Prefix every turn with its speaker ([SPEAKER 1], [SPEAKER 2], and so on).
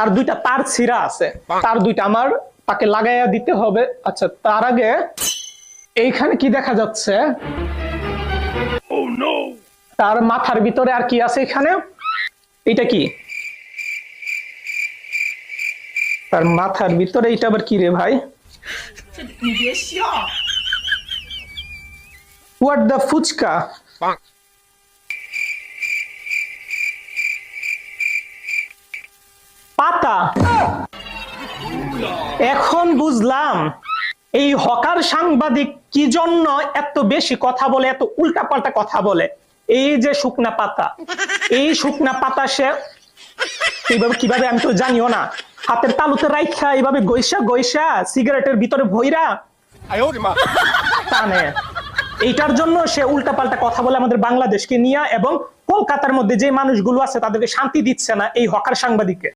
[SPEAKER 1] আর দুইটা তার ছিঁড়া আছে, তার দুইটা আমার তাকে লাগাইয়া দিতে হবে। আচ্ছা, তার আগে এইখানে কি দেখা যাচ্ছে? তার মাথার ভিতরে আর কি আছে এখানে? এটা কি? তার মাথার ভিতরে এটা আবার কি রে ভাই? What the fuchka? পাতা। এখন বুঝলাম এই হকার সাংবাদিক কি জন্য এত বেশি কথা বলে, এত উল্টাপাল্টা কথা বলে। এই যে শুকনা পাতা, এই শুকনা পাতা সে কিভাবে আমি তো জানিও না, হাতের তালুতে রাইখা এইভাবে গইসা গইসা সিগারেটের ভিতরে ভইরা টানে। এইটার জন্য সে উল্টাপাল্টা কথা বলে আমাদের বাংলাদেশকে নিয়ে, এবং কলকাতার মধ্যে যে মানুষগুলো আছে তাদেরকে শান্তি দিচ্ছে না এই হকার সাংবাদিককে।